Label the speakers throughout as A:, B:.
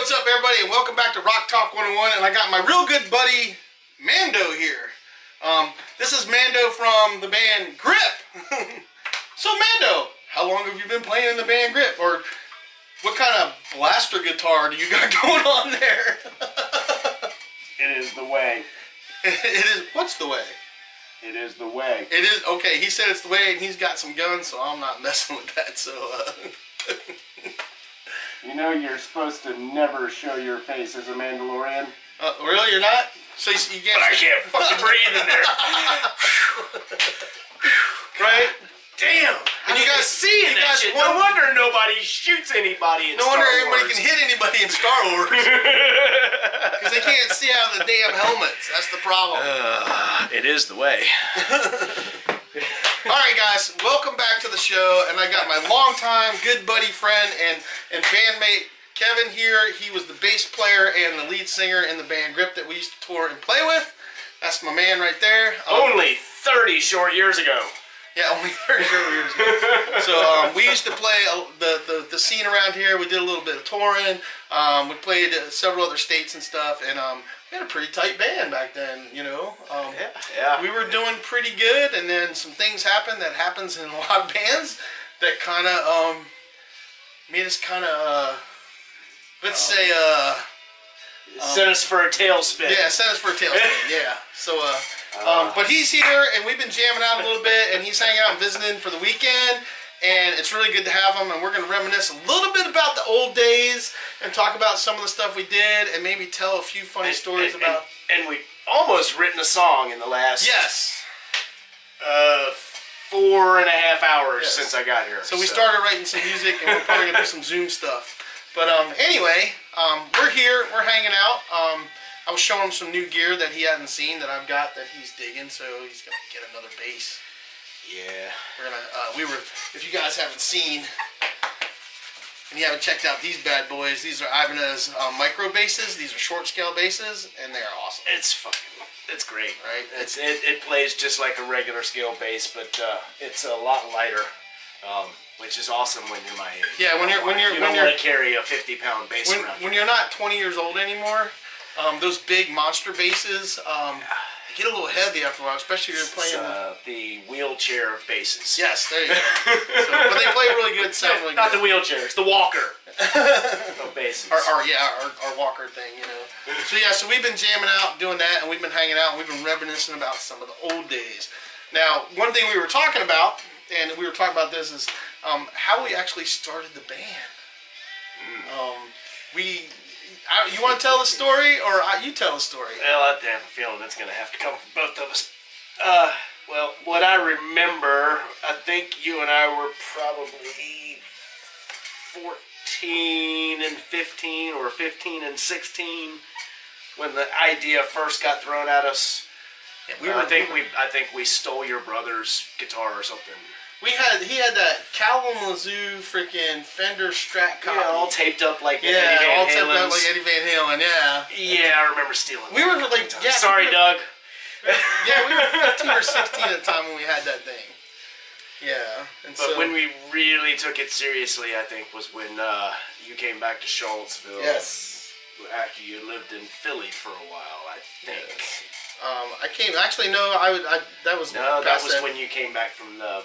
A: what's up, everybody, and welcome back to Rock Talk 101. And I got my real good buddy Mando here. This is Mando from the band Grip. So Mando, how long have you been playing in the band Grip? Or what kind of blaster guitar do you got going on there?
B: It is the way.
A: It is. What's the way?
B: It is the way.
A: It is. Okay, he said it's the way, and he's got some guns, so I'm not messing with that. So.
B: You know you're supposed to never show your face as a Mandalorian.
A: Really? You're not? So you can't.
B: But I can't fucking breathe in there.
A: Right?
B: Damn.
A: And you guys
B: seeing that shit. No wonder nobody shoots anybody in Star Wars.
A: No wonder anybody can hit anybody in Star Wars. Because they can't see out of the damn helmets. That's the problem.
B: It is the way.
A: Alright guys, welcome back to the show. And I got my longtime good buddy friend and bandmate Kevin here. He was the bass player and the lead singer in the band Grip that we used to tour and play with. That's my man right there.
B: Only 30 short years ago.
A: Yeah, only 30 years ago. So we used to play the scene around here. We did a little bit of touring. We played several other states and stuff, and we had a pretty tight band back then. You know,
B: yeah.
A: We were doing pretty good, and then some things happened that happens in a lot of bands that kind of made us kind of let's say
B: sent us for a tailspin.
A: Yeah, sent us for a tailspin. Yeah. So but he's here, and we've been jamming out a little bit, and he's hanging out and visiting for the weekend, and it's really good to have him, and we're going to reminisce a little bit about the old days and talk about some of the stuff we did and maybe tell a few funny stories about...
B: And we almost written a song in the last...
A: Yes.
B: 4.5 hours since I got here.
A: So we started writing some music, and we're probably going to do some Zoom stuff. But anyway, we're here, we're hanging out. I was showing him some new gear that he hadn't seen that I've got that he's digging, so he's gonna get another bass.
B: Yeah.
A: We're gonna. If you guys haven't seen and you haven't checked out these bad boys, these are Ibanez micro basses. These are short scale basses, and they are awesome.
B: It's great,
A: right?
B: It plays just like a regular scale bass, but it's a lot lighter. Which is awesome when you're my age.
A: Yeah, when you're
B: you don't want to carry a 50-pound bass around.
A: When you're not 20 years old anymore. Those big monster basses get a little heavy after a while, especially if you're playing
B: the wheelchair of basses.
A: Yes, there you go. But they play really good, sound really
B: Not
A: good.
B: the wheelchair, it's the walker of basses.
A: Our walker thing, you know. So we've been jamming out, doing that, and we've been hanging out, and we've been reminiscing about some of the old days. Now, one thing we were talking about, and we were talking about this, is how we actually started the band. You want to tell the story, or you tell the story?
B: Well, I have a feeling it's going to have to come from both of us. Well, what I remember, I think you and I were probably 14 and 15, or 15 and 16, when the idea first got thrown at us. Yeah, I think we stole your brother's guitar or something.
A: He had that Kalamazoo freaking Fender Strat copy.
B: Yeah, all taped up like
A: Eddie Van Halen. Yeah.
B: Yeah, I remember stealing.
A: We were like,
B: sorry, Doug.
A: Yeah, we were 15 or 16 at the time when we had that thing. Yeah.
B: But when we really took it seriously, I think, was when you came back to Charlottesville.
A: Yes.
B: After you lived in Philly for a while, I think.
A: Yes. That was
B: when you came back from the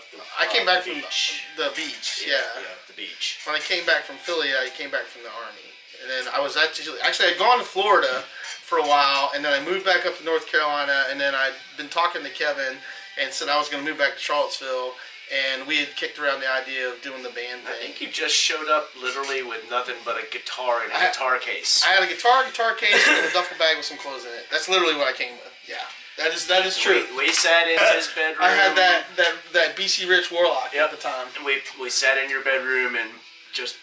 A: came back from
B: beach.
A: The beach, yeah,
B: the beach.
A: When I came back from Philly, I came back from the Army. And then I was actually I'd gone to Florida for a while, and then I moved back up to North Carolina, and then I'd been talking to Kevin and said I was going to move back to Charlottesville, and we had kicked around the idea of doing the band thing.
B: I think you just showed up literally with nothing but a guitar and a guitar case.
A: I had a guitar case, and a duffel bag with some clothes in it. That's literally what I came with. Yeah, that is true.
B: We sat in his bedroom.
A: I had that BC Rich Warlock at the time.
B: And we sat in your bedroom and just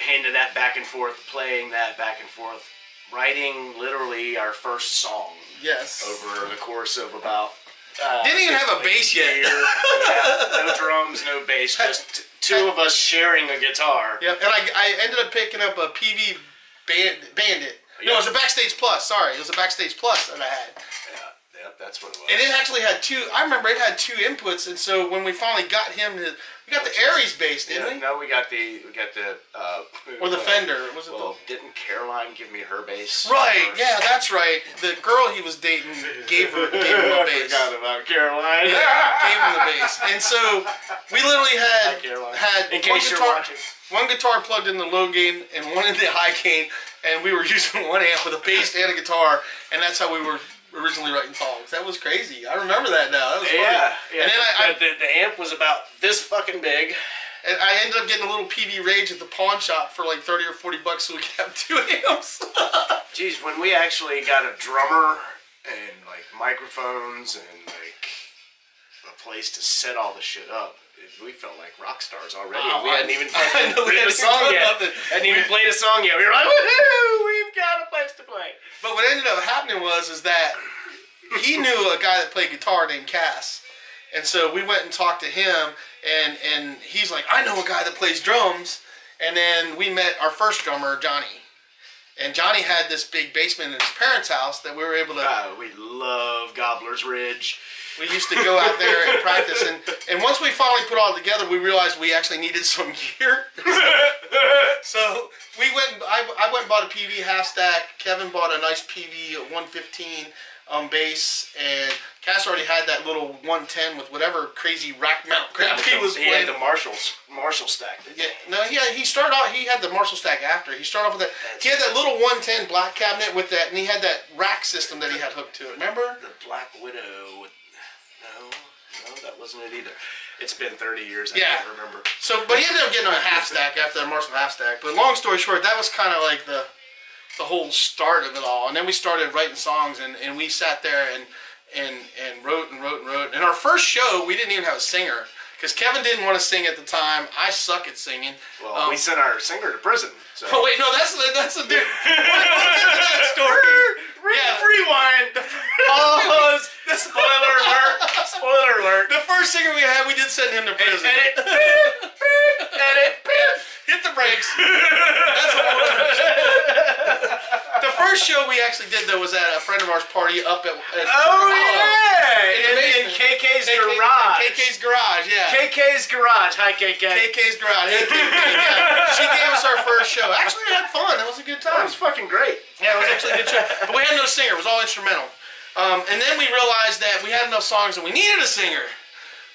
B: handed that back and forth, playing that back and forth, writing literally our first song.
A: Yes.
B: Over the course of about...
A: didn't even have a bass yet.
B: No drums, no bass, just two of us sharing a guitar.
A: Yep, and I ended up picking up a PV Bandit. No, it was a Backstage Plus. Sorry, it was a Backstage Plus that I had.
B: Yeah, that's what it was.
A: And it actually had two. I remember it had two inputs, and so when we finally got him We got the Aries bass, didn't we?
B: No, we got the
A: Or the Fender. Was it
B: didn't Caroline give me her bass?
A: Right,
B: first?
A: yeah, that's right. The girl he was dating gave him a bass.
B: I forgot about Caroline.
A: Yeah, gave him the bass. And so we literally had
B: In case you're watching.
A: one guitar plugged in the low gain and one in the high gain, and we were using one amp with a bass and a guitar, and that's how we were originally writing songs. That was crazy. I remember that now. That was funny.
B: Yeah.
A: And then
B: the amp was about this fucking big.
A: And I ended up getting a little PV Rage at the pawn shop for like $30 or $40 so we could have 2 amps.
B: Jeez, when we actually got a drummer and like microphones and like a place to set all the shit up, we felt like rock stars already.
A: Oh,
B: we hadn't even played
A: a song yet.
B: Hadn't even played a song yet. We were like, woohoo! We've got a place to play.
A: But what ended up happening is that he knew a guy that played guitar named Cass. And so we went and talked to him, and he's like, I know a guy that plays drums. And then we met our first drummer, Johnny. And Johnny had this big basement in his parents' house that we were able to...
B: we love Gobbler's Ridge.
A: We used to go out there and practice. And once we finally put it all together, we realized we actually needed some gear. So we went. I went and bought a PV half stack. Kevin bought a nice PV 115 bass, and Cass already had that little 110 with whatever crazy rack mount crap he was playing.
B: He had the Marshall stack.
A: Yeah, no, he started out. He had the Marshall stack after. He started off with that. He had that little 110 black cabinet with that, and he had that rack system that he had hooked to it. Remember?
B: The Black Widow. No, that wasn't it either. It's been 30 years. I can't remember.
A: So, but he ended up getting a half stack after the Marshall half stack. But long story short, that was kind of like the whole start of it all. And then we started writing songs, and we sat there and wrote and wrote and wrote. And our first show, we didn't even have a singer because Kevin didn't want to sing at the time. I suck at singing.
B: Well, we sent our singer to prison. So.
A: Oh wait, no, that's a different. We'll get to that story.
B: Rewind. Pause. Spoiler alert. Spoiler alert.
A: The first singer we had, we did send him to prison.
B: Edit.
A: Hit the brakes. That's a whole other show. The first show we actually did though was at a friend of ours party up at
B: in KK's garage.
A: KK's garage, yeah.
B: KK's garage. Hi, KK.
A: KK's garage. Hey, KK. Yeah. She gave us our first show. Actually, we had fun. It was a good time.
B: It was fucking great.
A: Yeah, it was actually a good show. But we had no singer. It was all instrumental. And then we realized that we had enough songs and we needed a singer.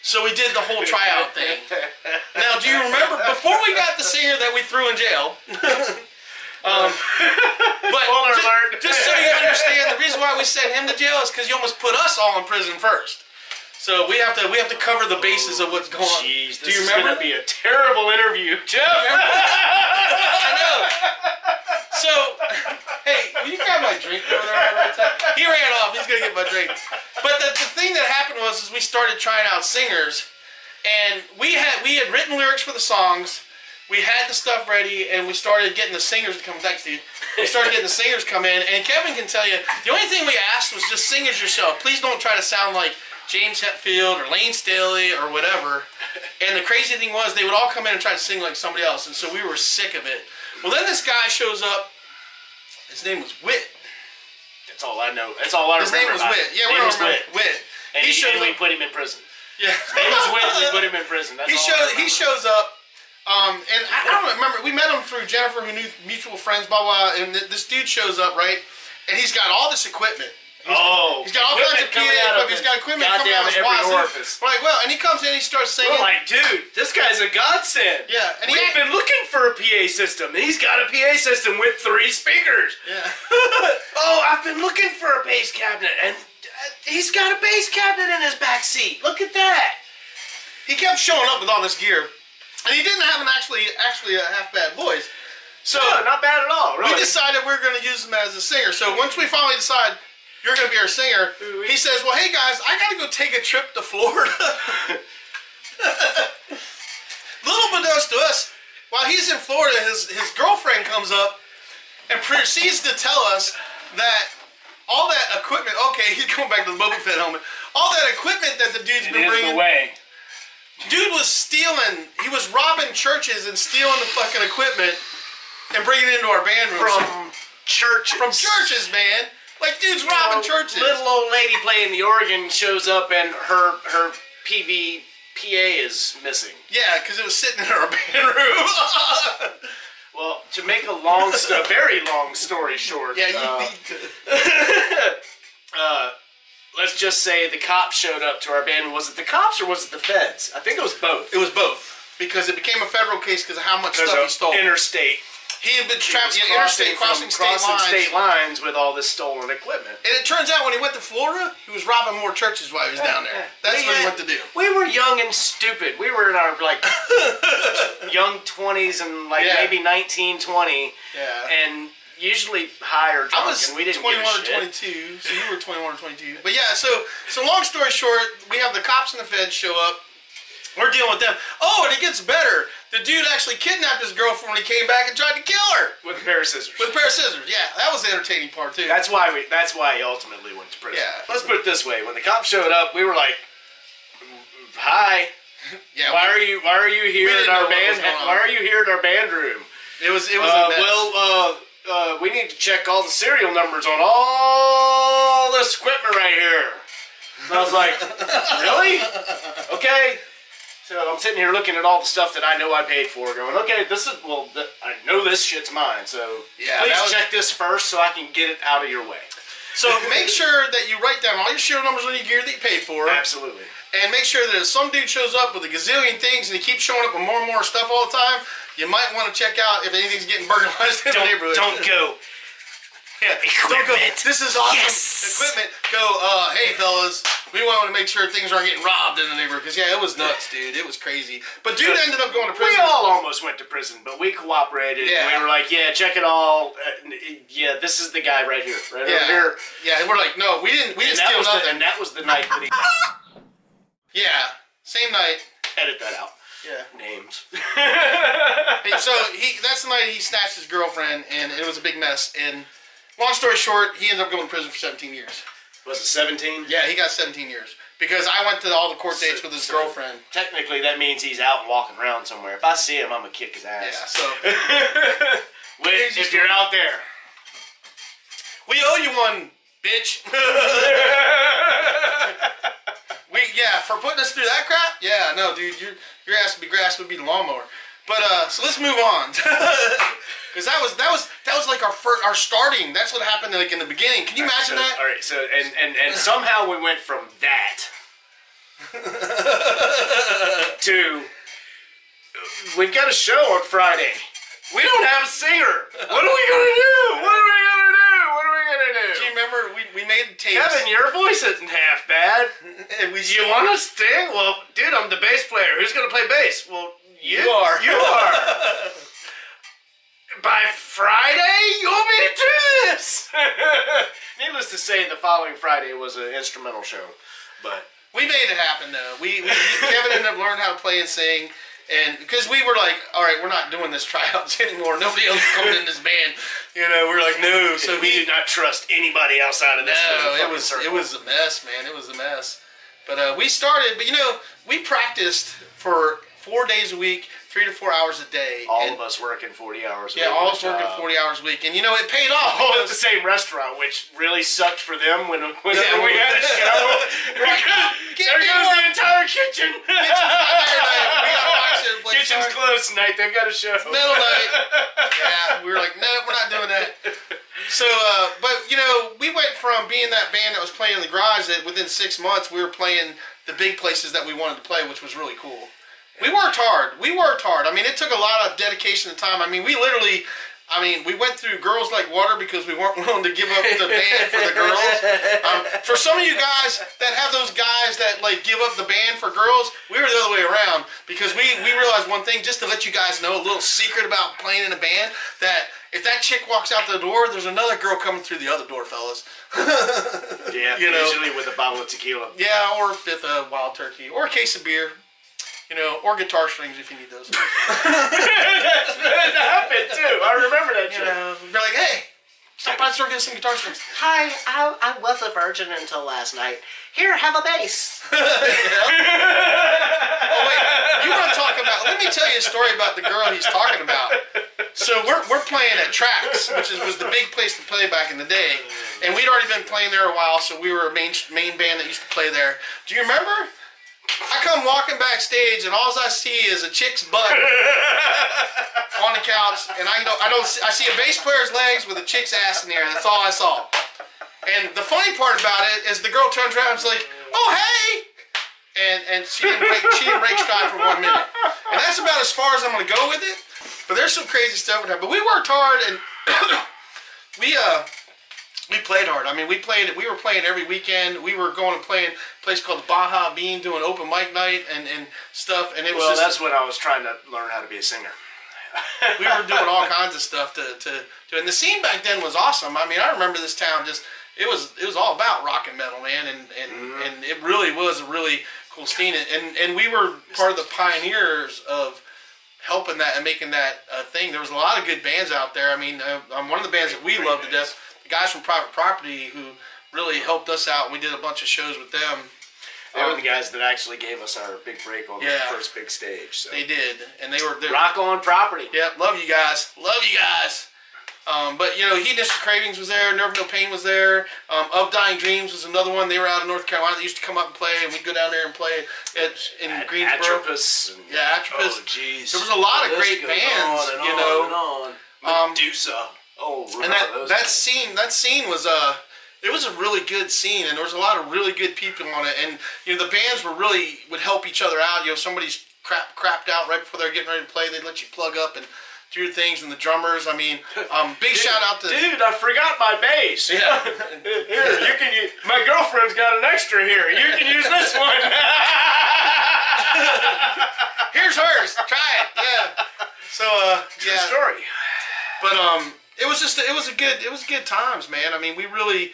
A: So we did the whole tryout thing. Now, do you remember, before we got the singer that we threw in jail, but just so you understand, the reason why we sent him to jail is because you almost put us all in prison first. So we have to cover the bases of what's going on.
B: Jeez,
A: do you remember?
B: This is going to be a terrible interview, Jeff.
A: I know. So, hey, will you grab my drink over there? He ran off. He's going to get my drink. But the thing that happened was we started trying out singers, and we had written lyrics for the songs. We had the stuff ready, and we started getting the singers to come. Thanks, dude. We started getting the singers come in, and Kevin can tell you, the only thing we asked was just sing as yourself. Please don't try to sound like James Hetfield or Lane Staley or whatever. And the crazy thing was they would all come in and try to sing like somebody else, and so we were sick of it. Well, then this guy shows up. His name was Whit.
B: That's all I know. That's all I remember.
A: His name was Whit. Yeah, we don't remember Whit.
B: And we put him in prison.
A: Yeah.
B: His name was Whit, and we put him in prison. That's
A: he shows up. And I don't remember. We met him through Jennifer, who knew mutual friends, blah, blah. And this dude shows up, right? And he's got all this equipment. He's got all kinds of PA equipment. He's got equipment coming out of his wazoo. We're like, well, and he comes in, he starts singing.
B: We're like, dude, this guy's a godsend.
A: Yeah. And
B: we've been looking for a PA system. And he's got a PA system with 3 speakers.
A: Yeah.
B: Oh, I've been looking for a bass cabinet. And he's got a bass cabinet in his back seat. Look at that.
A: He kept showing up with all this gear. And he didn't have an actually a half bad voice. So
B: no, not bad at all. Really.
A: We decided we were going to use him as a singer. So once we finally decide you're going to be our singer, he says, well, hey guys, I got to go take a trip to Florida. Little beknownst to us, while he's in Florida, his girlfriend comes up and proceeds to tell us that all that equipment, okay, he's going back to the Boba Fett helmet, all that equipment that the dude's been bringing. Dude was stealing, he was robbing churches and stealing the fucking equipment and bringing it into our band room.
B: From churches.
A: From churches, man. Like, dude's robbing churches.
B: Little old lady playing the organ shows up and her PV PA is missing.
A: Yeah, because it was sitting in our band room.
B: Well, to make a very long story short.
A: Yeah, you need to.
B: Let's just say the cops showed up to our band. Was it the cops or was it the feds? I think it was both.
A: It was both. Because it became a federal case because of how much stuff he stole.
B: Interstate.
A: He had been traveling interstate, crossing state
B: lines with all this stolen equipment.
A: And it turns out when he went to Florida, he was robbing more churches while he was down there. That's what he went to do.
B: We were young and stupid. We were in our young 20s and maybe 19, 20.
A: Yeah.
B: And usually high or drunk,
A: I was
B: and we didn't
A: 21
B: give a
A: or 22, so you were 21 or 22. But yeah, so long story short, we have the cops and the feds show up. We're dealing with them. Oh, and it gets better. The dude actually kidnapped his girlfriend when he came back and tried to kill her.
B: With a pair of scissors.
A: With a pair of scissors, yeah. That was the entertaining part, too.
B: That's why he ultimately went to prison.
A: Yeah.
B: Let's put it this way. When the cops showed up, we were like, hi.
A: Yeah.
B: Why are you here in our band? Why are you here at our band room?
A: It was a mess.
B: Well, we need to check all the serial numbers on all this equipment right here. And I was like, really? Okay. So I'm sitting here looking at all the stuff that I know I paid for, going, okay, I know this shit's mine, so please check this first so I can get it out of your way.
A: So make sure that you write down all your serial numbers on your gear that you paid for.
B: Absolutely.
A: And make sure that if some dude shows up with a gazillion things and he keeps showing up with more and more stuff all the time, you might want to check out if anything's getting burglarized in the neighborhood.
B: Don't go.
A: Yeah,
B: equipment.
A: Don't go, this is awesome equipment. Go, hey fellas, we want to make sure things aren't getting robbed in the neighborhood. Because yeah, it was nuts, dude. It was crazy. But dude ended up going to prison.
B: We all almost went to prison, but we cooperated. Yeah. We were like, yeah, check it all. Yeah, this is the guy right here. Right over here.
A: Yeah, and we're like, no, we didn't steal nothing.
B: And that was the night that he...
A: Yeah, same night.
B: Edit that out.
A: Yeah.
B: Names.
A: Hey, so that's the night he snatched his girlfriend, and it was a big mess. And long story short, he ended up going to prison for 17 years.
B: Was it 17?
A: Yeah, he got 17 years. Because I went to all the court dates with his girlfriend.
B: Technically, that means he's out and walking around somewhere. If I see him, I'm going to kick his ass.
A: Yeah, so...
B: if you're out there.
A: We owe you one, bitch. For putting us through that crap? Yeah, no, dude, your ass would be grass would be the lawnmower. But so let's move on, because that was like our starting. That's what happened like in the beginning. Can you imagine that?
B: All right, so and somehow we went from that to we've got a show on Friday. We don't have a singer. What are we gonna do? What are we gonna do? What are we gonna do?
A: Do you remember we made tapes?
B: Kevin, your voice isn't half bad. Do you want to sing? Well, dude, I'm the bass player. Who's gonna play bass? Well, you are. You are. By Friday, you want me to do this? Needless to say, the following Friday was an instrumental show, but
A: we made it happen though. Kevin ended up learning how to play and sing. And because we were like, all right, we're not doing this tryouts anymore. Nobody else is coming in this band. You know, we're like, no. So
B: we did not trust anybody outside of this.
A: No, it was a mess, man. It was a mess. But we started. But you know, we practiced for 4 days a week, 3 to 4 hours a day.
B: All of us working 40 hours a week.
A: Yeah, all of us working 40 hours a week. And you know, it paid off.
B: All at the same restaurant, which really sucked for them whenever we had a show. There goes the entire kitchen. Kitchen's closed tonight. They've got a show.
A: Middle night. Yeah, we were like, no, we're not doing that. So, but you know, we went from being that band that was playing in the garage that within 6 months we were playing the big places that we wanted to play, which was really cool. We worked hard. I mean, it took a lot of dedication and time. I mean, we went through Girls Like Water because we weren't willing to give up the band for the girls. For some of you guys that have those guys that like give up the band for girls, we were the other way around because we realized one thing, just to let you guys know a little secret about playing in a band, that if that chick walks out the door, there's another girl coming through the other door, fellas.
B: Yeah, usually with a bottle of tequila.
A: Yeah, or a fifth of wild turkey, or a case of beer. You know, or guitar strings if you need those.
B: That happened too. I remember that.
A: You know, they're like, hey, stop by the store and get some guitar strings.
C: Hi, I was a virgin until last night. Here, have a bass.
A: Oh wait, you want to talk about? Let me tell you a story about the girl he's talking about. So we're playing at Trax, which was the big place to play back in the day, and we'd already been playing there a while. So we were a main band that used to play there. Do you remember? I come walking backstage, and all I see is a chick's butt on the couch, and I see a bass player's legs with a chick's ass in there. That's all I saw. And the funny part about it is the girl turns around and is like, "Oh hey!" And she didn't break stride for 1 minute. And that's about as far as I'm gonna go with it. But there's some crazy stuff with that. But we worked hard, and we played hard. I mean, we were playing every weekend. We were going to play in a place called the Baja Bean, doing open mic night and stuff. And it was
B: that's when I was trying to learn how to be a singer.
A: We were doing all kinds of stuff to and the scene back then was awesome. I mean, I remember this town just it was all about rock and metal, man, and it really was a really cool scene. And we were part of the pioneers of helping that and making that a thing. There was a lot of good bands out there. I mean, one of the bands that we love to death, the guys from Private Property, who really helped us out. We did a bunch of shows with them.
B: They were the guys that actually gave us our big break on the first big stage. So.
A: They did, and they were
B: Rock On Property.
A: Yep, love you guys. Love you guys. But, you know, Hedonistic Cravings was there. Nerve No Pain was there. Of Dying Dreams was another one. They were out of North Carolina. They used to come up and play, and we'd go down there and play in Greensboro.
B: Atropos.
A: Yeah, Atropos.
B: Oh, jeez.
A: There was a lot of great bands, you know.
B: Medusa.
A: And that scene was it was a really good scene, and there was a lot of really good people on it. And, you know, the bands would help each other out. You know, if somebody's crapped out right before they're getting ready to play, they'd let you plug up and do things. And the drummers, I mean, big shout out to...
B: Dude, I forgot my bass.
A: Yeah.
B: Here, you can use... My girlfriend's got an extra here. You can use this one.
A: Here's hers. Try it. Yeah. So,
B: True story.
A: But, it was good times, man. I mean, we really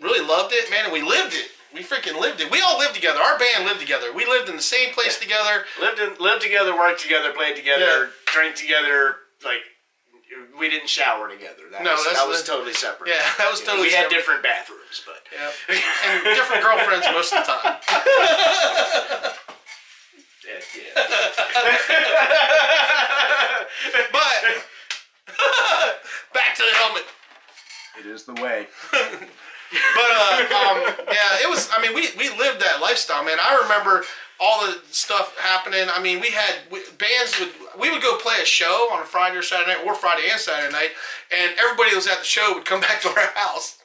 A: loved it, man, and we lived it. We freaking lived it. We all lived together. Our band lived together. We lived in the same place together.
B: Lived together, worked together, played together, drank together. Like, we didn't shower together. That was totally separate.
A: Yeah, that was totally
B: separate. We
A: had
B: different bathrooms, but
A: and different girlfriends most of the time. But back to the helmet.
B: It is the way.
A: But yeah, it was. I mean, we lived that lifestyle, man. I remember all the stuff happening. I mean, we would go play a show on a Friday or Saturday night, or Friday and Saturday night, and everybody that was at the show would come back to our house.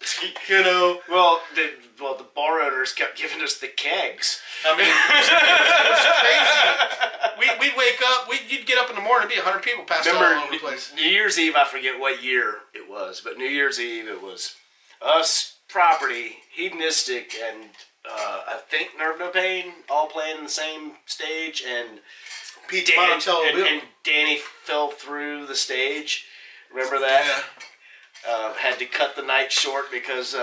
A: You know.
B: Well, the bar owners kept giving us the kegs.
A: I mean, it was crazy. We'd wake up. You'd get up in the morning, and be 100 people passed out all over the place.
B: New Year's Eve, I forget what year it was, but New Year's Eve it was us, Property, Hedonistic, and I think Nerve No Pain all playing in the same stage, and and Danny fell through the stage. Remember that? Yeah. Had to cut the night short because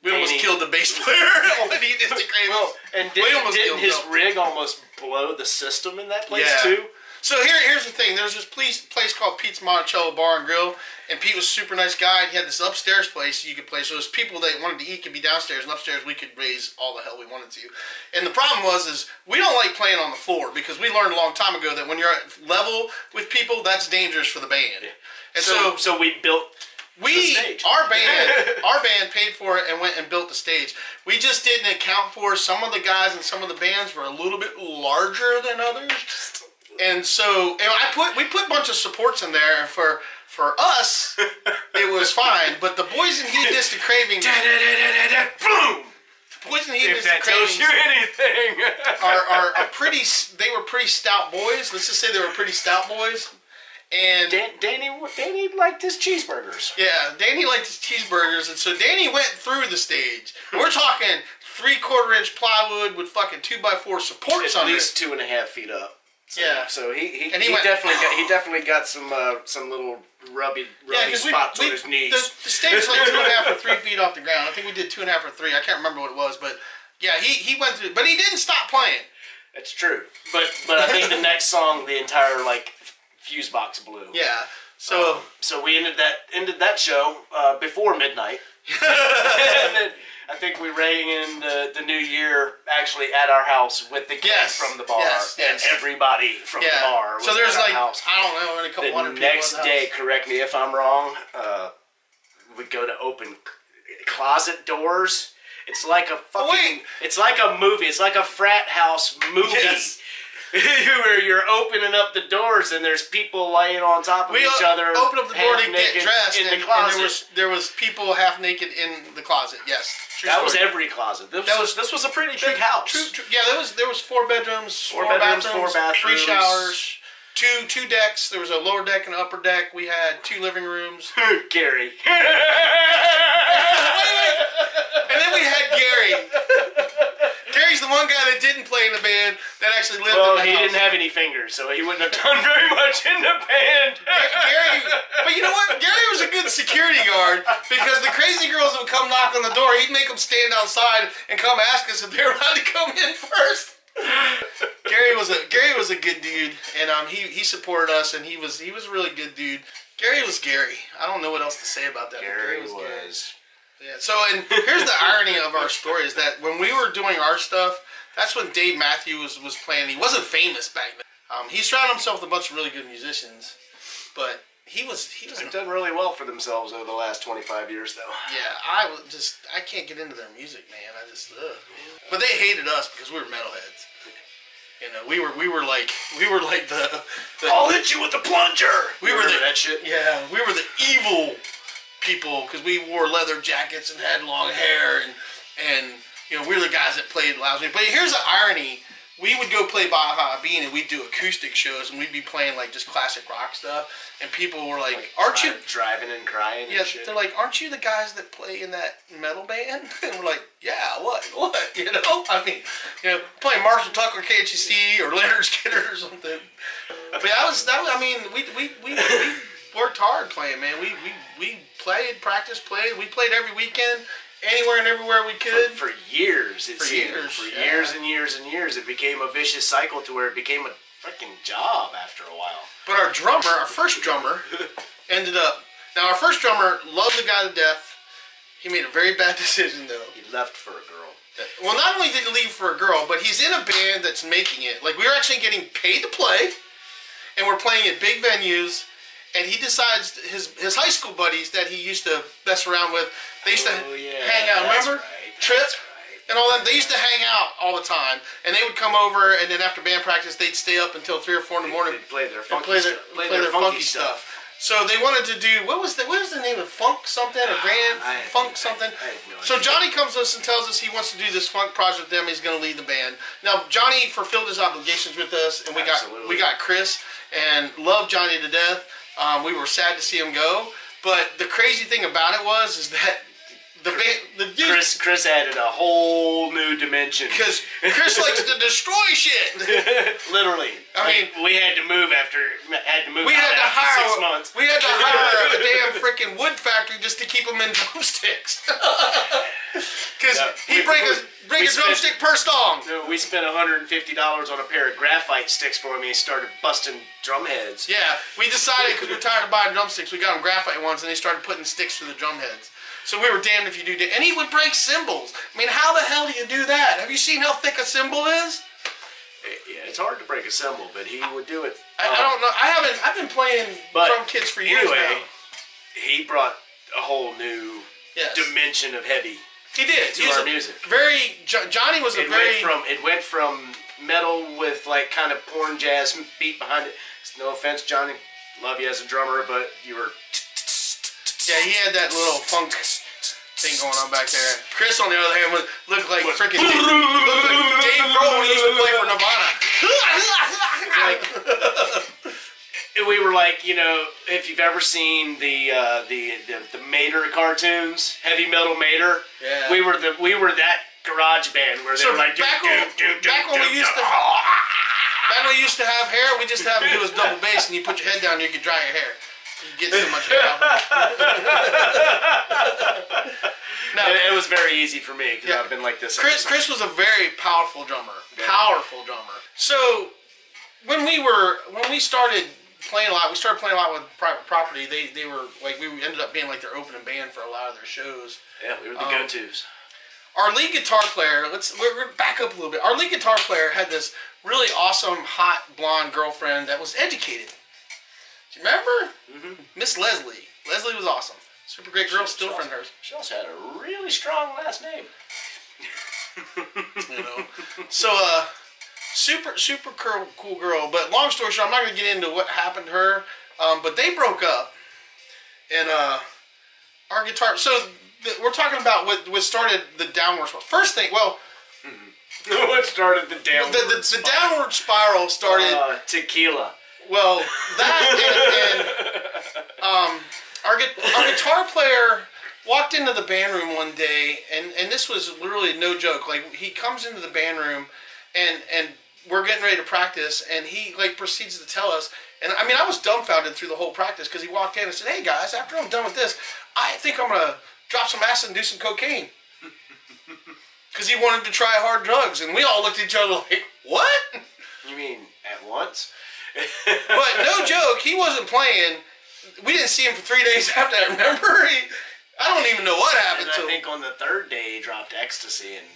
A: we almost killed the bass player on Hedonistic Cravings.
B: And didn't his rig almost blow the system in that place too?
A: So here's the thing. There's this place called Pete's Monticello Bar and Grill, and Pete was a super nice guy. And he had this upstairs place you could play. So those people that wanted to eat could be downstairs, and upstairs we could raise all the hell we wanted to. And the problem is we don't like playing on the floor, because we learned a long time ago that when you're at level with people, that's dangerous for the band. And
B: so we built the stage.
A: Our band paid for it and went and built the stage. We just didn't account for some of the guys and some of the bands were a little bit larger than others. And so we put a bunch of supports in there, and for us, it was fine. But the boys in Hedonistic Cravings, boom! The boys in Hedonistic Cravings,
B: if that tells you anything,
A: they were pretty stout boys. Let's just say they were pretty stout boys. And
B: Danny liked his cheeseburgers.
A: Yeah, Danny liked his cheeseburgers, and so Danny went through the stage. We're talking 3/4-inch plywood with fucking 2x4 supports on it.
B: At least 2.5 feet up. So,
A: yeah.
B: So he definitely got some little rubby spots on his knees.
A: The stage was like 2.5 or 3 feet off the ground. I think we did 2.5 or 3. I can't remember what it was, but yeah, he went through. But he didn't stop playing.
B: That's true. But I think the next song, the entire fuse box blew.
A: Yeah. So
B: we ended that show before midnight. And then I think we rang in the new year actually at our house with the kids from the bar and everybody from the bar. Was
A: so there's
B: at our house.
A: I don't know, a couple hundred people.
B: The next day, correct me if I'm wrong, we'd go to open closet doors, It's like a fucking.
A: Wait.
B: It's like a movie. It's like a frat house movie.
A: Yes.
B: Where you're opening up the doors and there's people laying on top of each other.
A: Opened up the door to get
B: half-naked
A: dressed,
B: in the
A: and
B: closet.
A: there was people half naked in the closet. Yes, true
B: That was
A: story.
B: every closet. This was a pretty big house.
A: True. Yeah, there was 4 bedrooms, 4
B: bedrooms,
A: bathrooms,
B: 4 bathrooms,
A: 3 showers, two decks. There was a lower deck and an upper deck. We had 2 living rooms.
B: Gary.
A: Wait. And then we had Gary. Gary's the one guy that didn't play in the band that actually lived in the house.
B: He didn't have any fingers, so he wouldn't have done very much in the band.
A: Gary, but you know what? Gary was a good security guard because the crazy girls would come knock on the door. He'd make them stand outside and come ask us if they were allowed to come in first. Gary was a good dude, and he supported us, and he was a really good dude. Gary was Gary. I don't know what else to say about that.
B: Gary was.
A: Yeah. So, and here's the irony of our story is that when we were doing our stuff, that's when Dave Matthews was playing. He wasn't famous back then. He surrounded himself with a bunch of really good musicians, but he was.
B: They've done really well for themselves over the last 25 years, though.
A: Yeah, I can't get into their music, man. But they hated us because we were metalheads. You know, we were like the
B: I'll hit you with the plunger.
A: We were
B: that shit.
A: Yeah, we were the evil people because we wore leather jackets and had long hair and you know, we were the guys that played loud music. But here's the irony. We would go play Baja Bean and we'd do acoustic shows and we'd be playing like just classic rock stuff and people were like aren't you
B: driving and crying?
A: Yeah,
B: and shit.
A: they're like, aren't you the guys that play in that metal band? And we're like, yeah, what? You know, I mean, you know, playing Marshall Tucker, Can't You See, or Leonard Skinner or something. But I mean, we worked hard playing, man. We played, practiced, played. We played every weekend. Anywhere and everywhere we could.
B: For years,
A: For years
B: and years and years, it became a vicious cycle to where it became a freaking job after a while.
A: But our first drummer, ended up. Now, our first drummer loved the guy to death. He made a very bad decision, though.
B: He left for a girl.
A: Well, not only did he leave for a girl, but he's in a band that's making it. Like, we were actually getting paid to play, and we're playing at big venues. And he decides his high school buddies that he used to mess around with, they used to hang out. Remember? Trip and all that. They used to hang out all the time. And they would come over, and then after band practice, they'd stay up until 3 or 4 in the morning.
B: They'd play their funky stuff.
A: So they wanted to do, what was the name of Funk something? Or Grand Funk something? So Johnny comes to us and tells us he wants to do this funk project with them. He's going to lead the band. Now, Johnny fulfilled his obligations with us, and we got Chris, and loved Johnny to death. We were sad to see him go, but the crazy thing about it is that
B: Chris added a whole new dimension.
A: Because Chris likes to destroy shit.
B: Literally.
A: I mean,
B: we had to move after 6 months.
A: We had to hire a damn freaking wood factory just to keep him in drumsticks. Because he'd break a drumstick per song.
B: We spent $150 on a pair of graphite sticks for him. He started busting drum heads.
A: Yeah, we decided because we're tired of buying drumsticks, we got him graphite ones, and they started putting sticks through the drum heads. So we were damned if you do that. And he would break cymbals. I mean, how the hell do you do that? Have you seen how thick a cymbal is?
B: Yeah, it's hard to break a cymbal, but he would do it.
A: I don't know. I've been playing drum kits for years now.
B: He brought a whole new dimension of heavy.
A: He did.
B: To our music.
A: Johnny was
B: It went from metal with like kind of porn jazz beat behind it. No offense, Johnny. Love you as a drummer, but you were.
A: Yeah, he had that little funk thing going on back there. Chris, on the other hand, looked like freaking Dave Grohl when he used to play for Nirvana.
B: We were like, you know, if you've ever seen the Mater cartoons, Heavy Metal Mater, we were that garage band where they were like,
A: back when we used to have hair, we just have him do his double bass, and you put your head down, and you could dry your hair. You get so much hair out.
B: Now, it was very easy for me because I've been like this.
A: Chris was a very powerful drummer. So when we started playing a lot, with private property. They were like, we ended up being like their opening band for a lot of their shows.
B: Yeah, we were the go-tos.
A: Our lead guitar player, we're back up a little bit. Our lead guitar player had this really awesome, hot, blonde girlfriend that was educated. Do you remember? Mm-hmm. Miss Leslie. Leslie was awesome. Super great girl, still friend of hers.
B: She also had a really strong last name.
A: You know. So super cool girl. But long story short, I'm not gonna get into what happened to her. But they broke up, and our guitar. So we're talking about what started the downward spiral. First thing, well.
B: What started the downward
A: the downward spiral started
B: tequila.
A: Well, that and our guitar player walked into the band room one day, and this was literally no joke. Like, he comes into the band room, and we're getting ready to practice, and he like proceeds to tell us. And I mean, I was dumbfounded through the whole practice because he walked in and said, "Hey guys, after I'm done with this, I think I'm gonna drop some acid and do some cocaine." Because he wanted to try hard drugs, and we all looked at each other like, "What?"
B: You mean at once?
A: But no joke, he wasn't playing. We didn't see him for 3 days after that. Remember? I don't even know what happened to him.
B: I think on the third day he dropped ecstasy and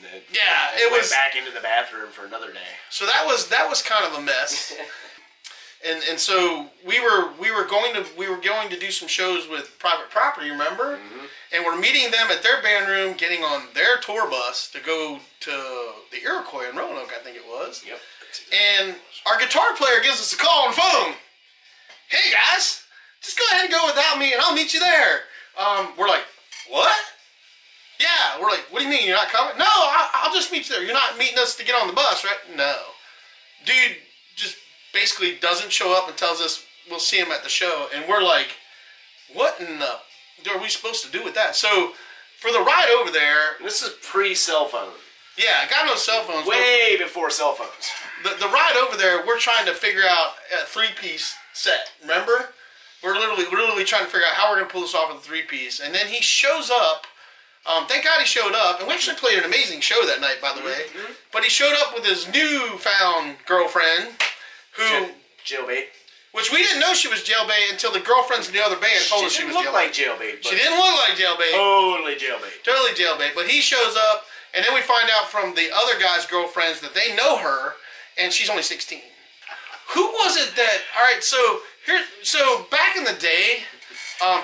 A: went
B: back into the bathroom for another day.
A: So that was kind of a mess. And so we were going to do some shows with Private Property, remember? Mm-hmm. And we're meeting them at their band room, getting on their tour bus to go to the Iroquois in Roanoke, I think it was.
B: Yep.
A: And our guitar player gives us a call on the phone. "Hey guys, just go ahead and go without me, and I'll meet you there." We're like, "What?" "Yeah." We're like, "What do you mean, you're not coming?" "No, I'll just meet you there. You're not meeting us to get on the bus, right?" "No." Dude just basically doesn't show up and tells us we'll see him at the show, and we're like, "What in the are we supposed to do with that?" So for the ride over there,
B: this is pre-cell phone.
A: Yeah, got no cell phones.
B: Way before cell phones.
A: The ride over there, we're trying to figure out a 3-piece set. Remember? We're literally trying to figure out how we're going to pull this off with a 3-piece. And then he shows up. Thank God he showed up. And we actually played an amazing show that night, by the way. Mm-hmm. But he showed up with his newfound girlfriend, who
B: jailbait.
A: Which we didn't know she was jailbait until the girlfriends in the other band told us she was jailbait.
B: She didn't look like jailbait.
A: She didn't look like jailbait.
B: Totally jailbait.
A: Totally jailbait. But he shows up, and then we find out from the other guy's girlfriends that they know her, and she's only 16. Who was it that? All right, so back in the day,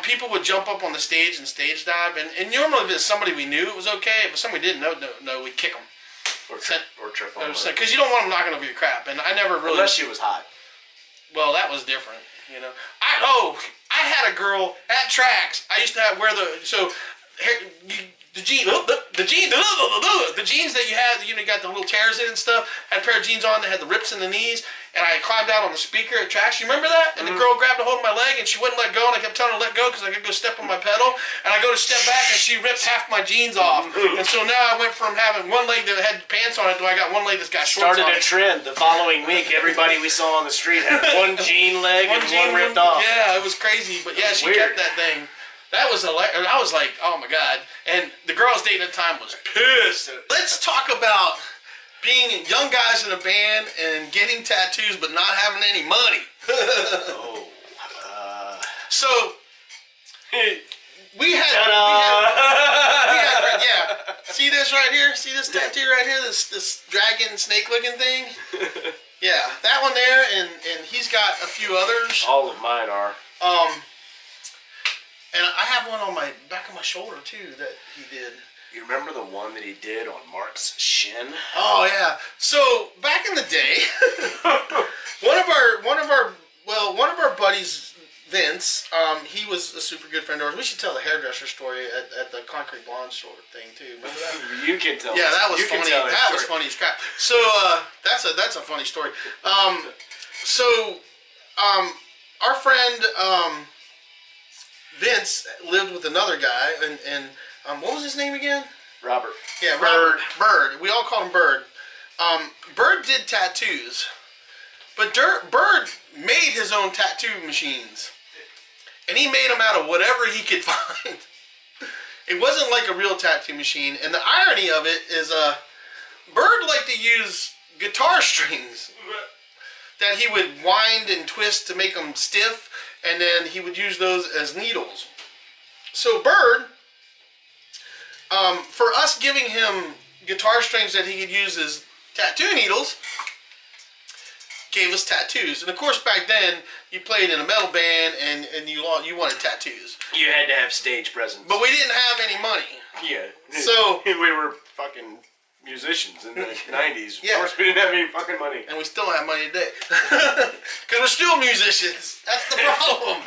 A: people would jump up on the stage and stage dive, and normally if it's somebody we knew, it was okay. If somebody didn't know, we'd kick them
B: or trip on.
A: Because you don't want them knocking over your crap. And I never really.
B: Unless she was hot.
A: Well, that was different, you know. I had a girl at tracks. I used to have the jeans that you had, you got the little tears in and stuff. I had a pair of jeans on that had the rips in the knees, and I climbed out on the speaker at tracks. You remember that? And the girl grabbed a hold of my leg, and she wouldn't let go, and I kept telling her to let go because I could go step on my pedal, and I go to step back, and she ripped half my jeans off. And so now I went from having one leg that had pants on it to I got one leg that's got shorts on it.
B: Started a trend. The following week, everybody we saw on the street had one jean leg and one ripped off.
A: Yeah, it was crazy, but yeah, she kept that thing. That was I was like, oh my God. And the girl I was dating at the time was pissed. Let's talk about being young guys in a band and getting tattoos but not having any money. So we had yeah. See this right here? See this tattoo right here? This dragon snake looking thing? Yeah, that one there, and he's got a few others.
B: All of mine are.
A: And I have one on my back of my shoulder too that he did.
B: You remember the one that he did on Mark's shin?
A: Oh yeah. So back in the day, one of our buddies, Vince, he was a super good friend of ours. We should tell the hairdresser story at the Concrete Blonde sort of thing too. Remember that?
B: You can tell.
A: Yeah, that was funny. That was funny as crap. So that's a funny story. Our friend. Vince lived with another guy, and what was his name again?
B: Robert.
A: Yeah, Robert. Bird. We all called him Bird. Bird did tattoos, but Bird made his own tattoo machines, and he made them out of whatever he could find. It wasn't like a real tattoo machine, and the irony of it is, Bird liked to use guitar strings that he would wind and twist to make them stiff. And then he would use those as needles. So Bird, for us giving him guitar strings that he could use as tattoo needles, gave us tattoos. And of course, back then, you played in a metal band and you wanted tattoos.
B: You had to have stage presence.
A: But we didn't have any money.
B: Yeah.
A: So
B: we were fucking musicians in the 90s.
A: Yeah.
B: Of course, we didn't have any fucking money.
A: and we still don't have money today. Because we're still musicians. That's the problem.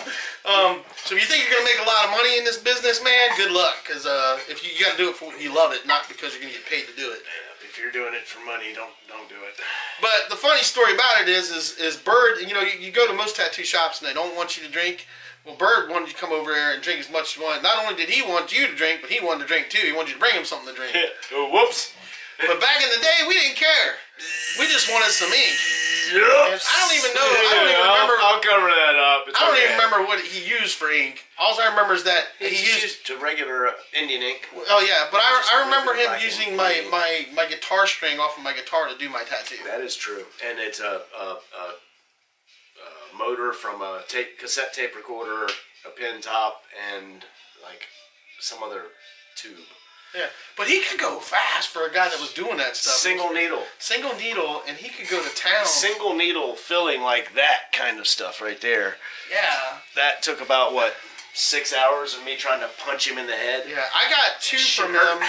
A: So if you think you're going to make a lot of money in this business, man, good luck. Because if you got to do it for you love it, not because you're going to get paid to do it.
B: Yeah, if you're doing it for money, don't do it.
A: But the funny story about it is Bird, you know, you go to most tattoo shops and they don't want you to drink. Well, Bird wanted you to come over there and drink as much as you want. Not only did he want you to drink, but he wanted to drink too. He wanted you to bring him something to drink.
B: Oh, whoops.
A: But back in the day, we didn't care. We just wanted some ink.
B: Yep.
A: I don't even know. I don't even remember.
B: I'll cover that up.
A: I don't even remember what he used for ink. All I remember is that he used
B: to regular Indian ink.
A: Oh yeah, but I remember him using my guitar string off of my guitar to do my tattoo.
B: That is true, and it's a motor from a cassette tape recorder, a pin top, and like some other tube.
A: Yeah, but he could go fast for a guy that was doing that stuff.
B: Single needle,
A: and he could go to town.
B: Single needle filling like that kind of stuff right there.
A: Yeah.
B: That took about what, 6 hours of me trying to punch him in the head.
A: Yeah, I got 2 from him.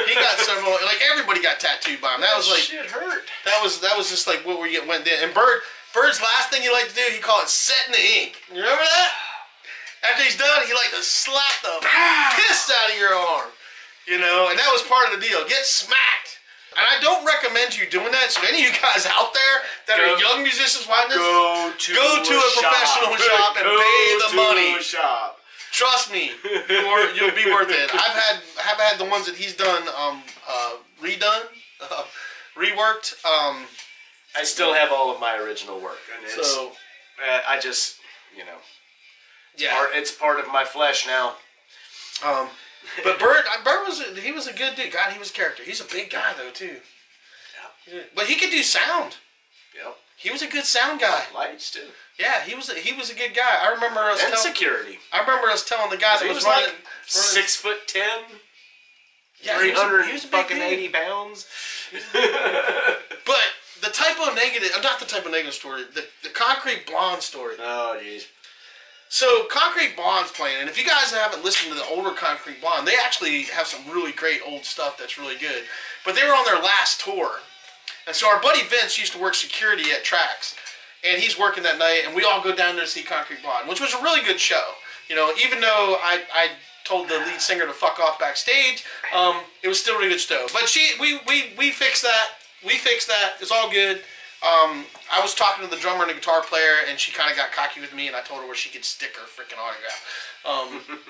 A: He got several. Like everybody got tattooed by him. That was like
B: shit hurt.
A: That was just like what we went in. And Bird's last thing he liked to do, he called it setting the ink. You remember that? After he's done, he liked to slap the piss out of your arm. You know, and that was part of the deal. Get smacked. And I don't recommend you doing that. So any of you guys out there that are young musicians watching this, go to a professional shop and pay the money. Trust me, you'll be worth it. I've had the ones that he's done redone, reworked.
B: I still have all of my original work, and it's,
A: so
B: I just, you know,
A: yeah,
B: it's part of my flesh now.
A: But Bird was a good dude. God, he was a character. He's a big guy though too. Yeah. But he could do sound.
B: Yep. He
A: was a good sound guy.
B: Lights too.
A: Yeah, he was a good guy. I remember us
B: security.
A: I remember us telling the guy that was running,
B: like 6'10".
A: Yeah,
B: 380 pounds.
A: But the type of negative, not the type of negative story, the Concrete Blonde story.
B: Oh, jeez.
A: So Concrete Blonde's playing, and if you guys haven't listened to the older Concrete Blonde, they actually have some really great old stuff that's really good. But they were on their last tour, and so our buddy Vince used to work security at Trax, and he's working that night, and we all go down there to see Concrete Blonde, which was a really good show. You know, even though I told the lead singer to fuck off backstage, it was still a really good show. But we fixed that. We fixed that. It's all good. I was talking to the drummer and the guitar player, and she kind of got cocky with me, and I told her where she could stick her freaking autograph.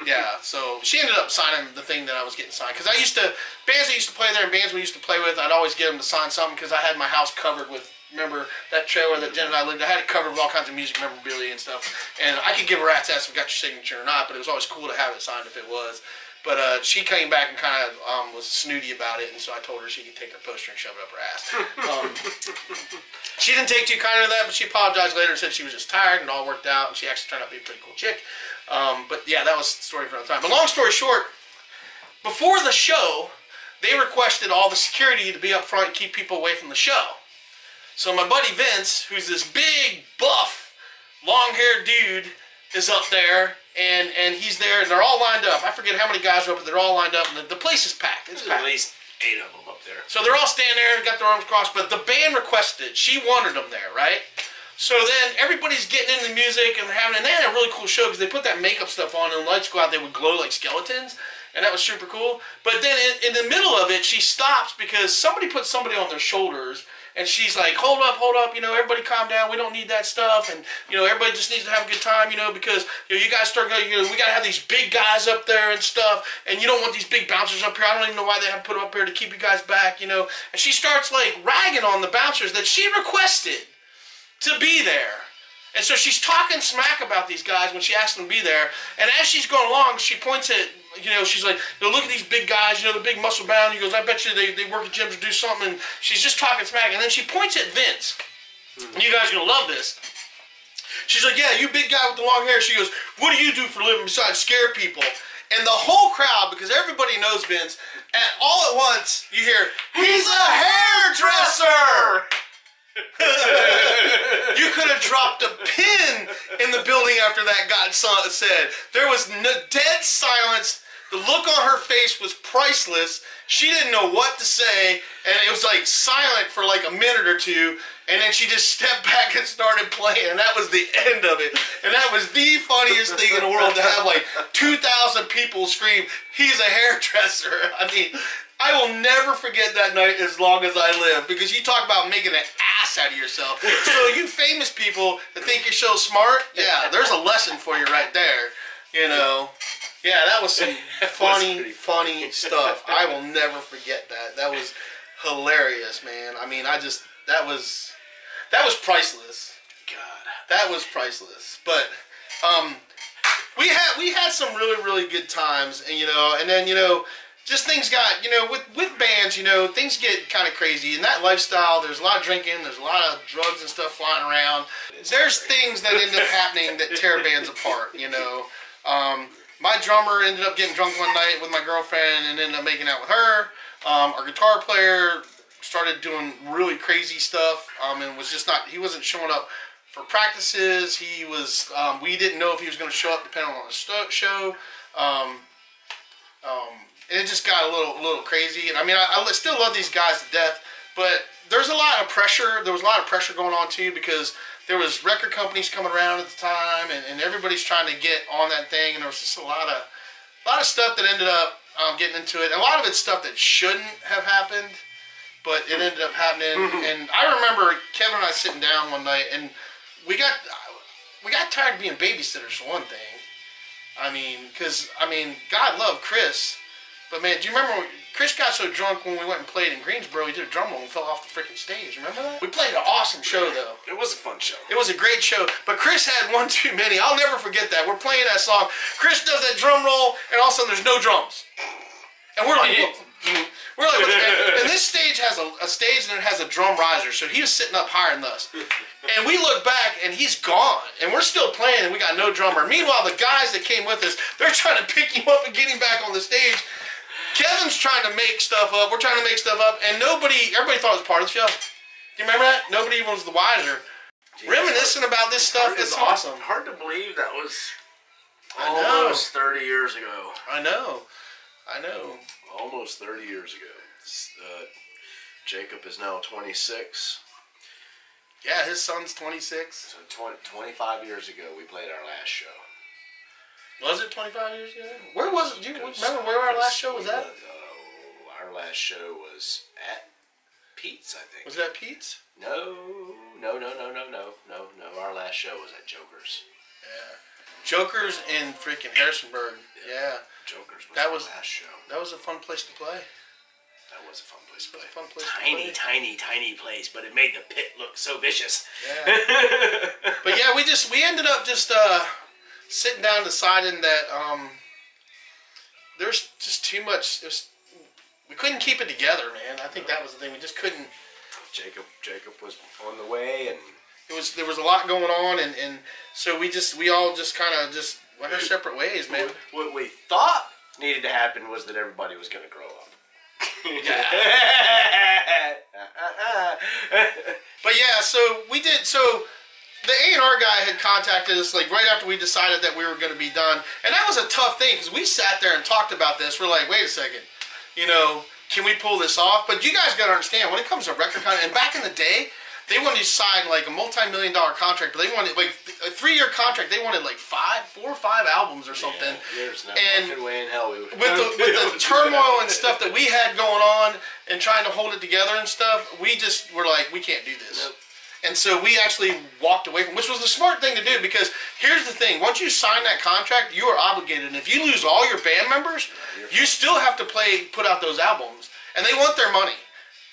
A: Yeah, so she ended up signing the thing that I was getting signed. Because bands I used to play there and bands we used to play with, I'd always get them to sign something because I had my house covered with, remember that trailer that Jen and I lived in? I had it covered with all kinds of music memorabilia and stuff. And I could give a rat's ass if I got your signature or not, but it was always cool to have it signed if it was. But she came back and kind of was snooty about it, and so I told her she could take her poster and shove it up her ass. She didn't take too kindly to that, but she apologized later and said she was just tired, and it all worked out, and she actually turned out to be a pretty cool chick. But yeah, that was the story for another time. But long story short, before the show, they requested all the security to be up front and keep people away from the show. So my buddy Vince, who's this big, buff, long-haired dude, is up there, and he's there, and they're all lined up. I forget how many guys are up, but they're all lined up, and the place is packed. It's packed.
B: At least 8 of them up there.
A: So they're all standing there, got their arms crossed, but the band requested it. She wanted them there, right? So then everybody's getting into music, and they had a really cool show because they put that makeup stuff on, and the lights go out, they would glow like skeletons, and that was super cool. But then in the middle of it, she stops because somebody put somebody on their shoulders, and she's like, hold up, you know, everybody calm down, we don't need that stuff, and, you know, everybody just needs to have a good time, you know, because, you know, you guys start going, you know, we got to have these big guys up there and stuff, and you don't want these big bouncers up here, I don't even know why they have put them up here to keep you guys back, you know, and she starts, like, ragging on the bouncers that she requested to be there. And so she's talking smack about these guys when she asked them to be there, and as she's going along, she points at, you know, she's like, you know, look at these big guys, you know, the big muscle bound. He goes, I bet you they work at gyms or do something. And she's just talking smack. And then she points at Vince. And you guys are going to love this. She's like, yeah, you big guy with the long hair. She goes, what do you do for a living besides scare people? And the whole crowd, because everybody knows Vince, all at once, you hear, he's a hairdresser! You could have dropped a pin in the building after that got said. There was dead silence. The look on her face was priceless. She didn't know what to say, and it was like silent for like a minute or two, and then she just stepped back and started playing, and that was the end of it. And that was the funniest thing in the world, to have like 2,000 people scream, "He's a hairdresser." I mean, I will never forget that night as long as I live, because you talk about making an ass out of yourself. So you famous people that think you're so smart, yeah, there's a lesson for you right there, you know. Yeah, that was some funny stuff. I will never forget that. That was hilarious, man. I mean, that was priceless.
B: God,
A: that was priceless. But we had some really good times, and and then just things got with bands, things get kind of crazy. In that lifestyle, there's a lot of drinking, there's a lot of drugs and stuff flying around. There's things that end up happening that tear bands apart. My drummer ended up getting drunk one night with my girlfriend and ended up making out with her. Our guitar player started doing really crazy stuff and was just he wasn't showing up for practices. He was, we didn't know if he was going to show up depending on the show. It just got a little crazy. And I mean, I still love these guys to death, but there's a lot of pressure. There was a lot of pressure going on too, because there was record companies coming around at the time, and everybody's trying to get on that thing, and there was just a lot of stuff that ended up getting into it. And a lot of it's stuff that shouldn't have happened, but it ended up happening. And I remember Kevin and I sitting down one night, and we got tired of being babysitters for one thing. I mean, God love Chris, but man, do you remember Chris got so drunk when we went and played in Greensboro, he did a drum roll and fell off the freaking stage. Remember that? We played an awesome show, though.
B: It was a fun show.
A: It was a great show, but Chris had one too many. I'll never forget that. We're playing that song. Chris does that drum roll, and all of a sudden there's no drums. And we're like, and this stage has a stage and it has a drum riser, so he was sitting up higher than us. And we look back, and he's gone. And we're still playing, and we got no drummer. Meanwhile, the guys that came with us, they're trying to pick him up and get him back on the stage. Kevin's trying to make stuff up. We're trying to make stuff up, and everybody thought it was part of the show. Do you remember that? Nobody even was the wiser. Jeez, reminiscing about this stuff is awesome.
B: Hard to believe that was almost 30 years ago.
A: I know.
B: Almost 30 years ago. Jacob is now 26.
A: Yeah, his son's 26.
B: So 25 years ago, we played our last show.
A: Was it 25 years ago? Where was it? Do you remember where our last show was at?
B: Our last show was at Pete's, I think.
A: Was it at Pete's?
B: No. Our last show was at Joker's.
A: Yeah. Joker's in freaking Harrisonburg. Yeah.
B: Joker's was our last show.
A: That was a fun place to play.
B: That was a fun place to play.
C: Tiny place, but it made the pit look so vicious.
A: Yeah. But yeah, we ended up just sitting down deciding that there's just too much. We couldn't keep it together, man. I think that was the thing. We just couldn't.
B: Jacob was on the way, and
A: there was a lot going on, and so we all just kind of just went our separate ways, man.
B: What we thought needed to happen was that everybody was going to grow up.
A: Yeah. But yeah, so we did. So the A&R guy had contacted us like right after we decided that we were going to be done, and that was a tough thing because we sat there and talked about this. We're like, wait a second, can we pull this off? But you guys got to understand, when it comes to record contract, and back in the day, they wanted to sign like a multi-million-dollar contract, but they wanted like a 3-year contract. They wanted like 4 or 5 albums or something.
B: Yeah, there's no fucking way in hell we would.
A: With the turmoil and stuff that we had going on and trying to hold it together and stuff, we just were like, we can't do this.
B: Nope.
A: And so we actually walked away from, which was the smart thing to do, because here's the thing: once you sign that contract, you are obligated. And if you lose all your band members, you still have to put out those albums, and they want their money.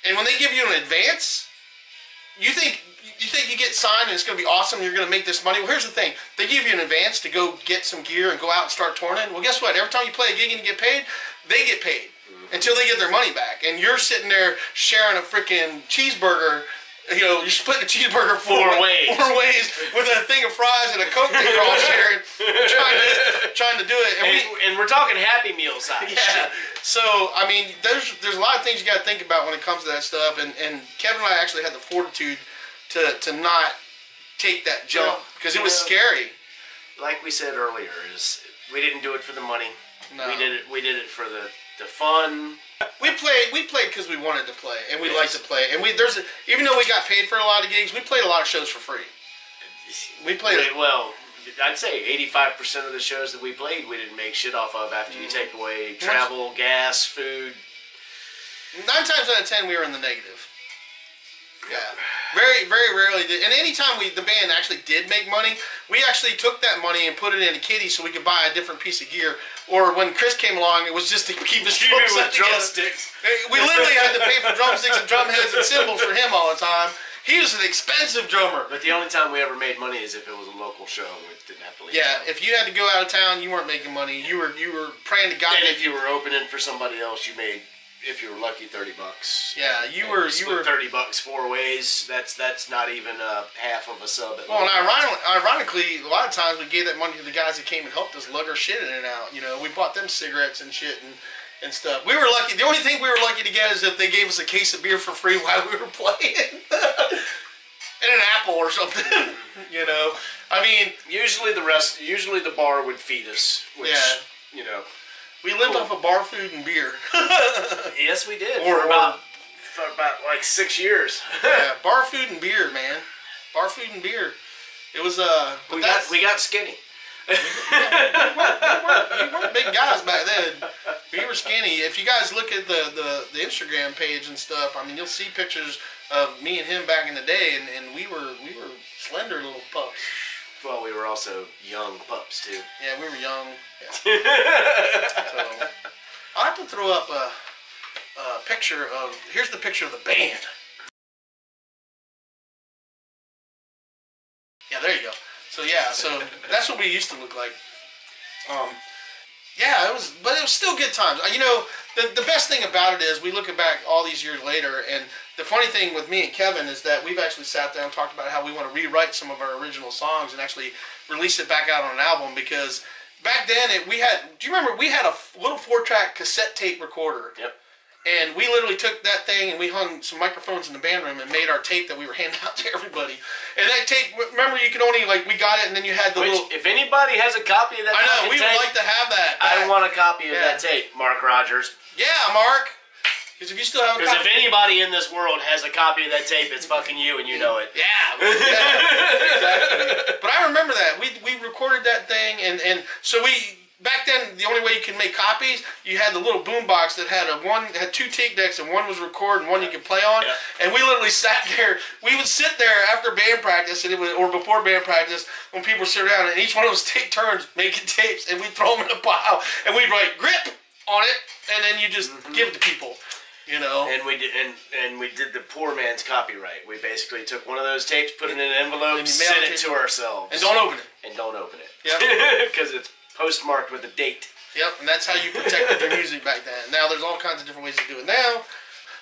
A: And when they give you an advance, you think you get signed and it's going to be awesome, and you're going to make this money. Well, here's the thing: they give you an advance to go get some gear and go out and start touring. Well, guess what? Every time you play a gig and you get paid, they get paid until they get their money back, and you're sitting there sharing a freaking cheeseburger. You're splitting a cheeseburger four ways with a thing of fries and a Coke that you're all sharing, trying to do it.
C: And we're talking Happy Meal size.
A: Yeah. So, I mean, there's a lot of things you got to think about when it comes to that stuff. And Kevin and I actually had the fortitude to not take that jump because it was scary.
B: Like we said earlier, we didn't do it for the money.
A: No.
B: We did it for the fun.
A: We played because we wanted to play, and we like to play. And even though we got paid for a lot of gigs, we played a lot of shows for free. We played
B: well. I'd say 85% of the shows that we played, we didn't make shit off of after you take away travel, gas, food.
A: 9 times out of 10, we were in the negative. Yeah, very, very rarely did. And anytime the band actually did make money, we actually took that money and put it in a kitty so we could buy a different piece of gear. Or when Chris came along, it was just to keep the drums
B: with drumsticks.
A: We literally had to pay for drumsticks and drum heads and cymbals for him all the time. He was an expensive drummer.
B: But the only time we ever made money is if it was a local show and we didn't have to leave.
A: Yeah, if you had to go out of town, you weren't making money. You were praying to God.
B: And if you were opening for somebody else, you made, if you were lucky, $30.
A: Yeah, you were
B: $30 4 ways. That's not even half of a sub.
A: Well, and ironically, a lot of times we gave that money to the guys that came and helped us lug our shit in and out. You know, we bought them cigarettes and shit and stuff. We were lucky. The only thing we were lucky to get is if they gave us a case of beer for free while we were playing. And an apple or something. You know, I mean,
B: usually the bar would feed us. Which, you know,
A: we lived off of bar food and beer.
B: Yes, we did. For about like 6 years.
A: Yeah, bar food and beer, man. Bar food and beer. It was
B: we got skinny.
A: We weren't big guys back then. We were skinny. If you guys look at the Instagram page and stuff, I mean, you'll see pictures of me and him back in the day, and we were slender little pups.
B: Well, we were also young pups too.
A: Yeah, we were young. Yeah. So I'll have to throw up a picture of. Here's the picture of the band. Yeah, there you go. So yeah, so that's what we used to look like. Yeah, but it was still good times. You know, the best thing about it is we look back all these years later, and the funny thing with me and Kevin is that we've actually sat down and talked about how we want to rewrite some of our original songs and actually release it back out on an album, because back then do you remember we had a little 4-track cassette tape recorder?
B: Yep.
A: And we literally took that thing and we hung some microphones in the band room and made our tape that we were handing out to everybody. And that tape, remember, you could only, we got it and then you had the little...
B: If anybody has a copy of that tape...
A: I know, we would like to have that.
B: I want a copy of that tape, Mark Rogers.
A: Yeah, Mark. Because if you still have a copy...
B: Because if anybody in this world has a copy of that tape, it's fucking you and you know it.
A: Yeah, exactly. But I remember that. We recorded that thing and so we... Back then, the only way you could make copies, you had the little boombox that had had 2 tape decks, and one was record and one you could play on. Yeah. And we literally sat there. We would sit there after band practice, or before band practice, when people would sit around, and each one of us take turns making tapes, and we'd throw them in a pile, and we'd write "grip" on it, and then you just give it to people. You know.
B: And we did the poor man's copyright. We basically took one of those tapes, put it in an envelope, sent it to ourselves,
A: and don't open it.
B: Yep. Because it's postmarked with a date.
A: Yep, and that's how you protected your music back then. Now there's all kinds of different ways to do it. Now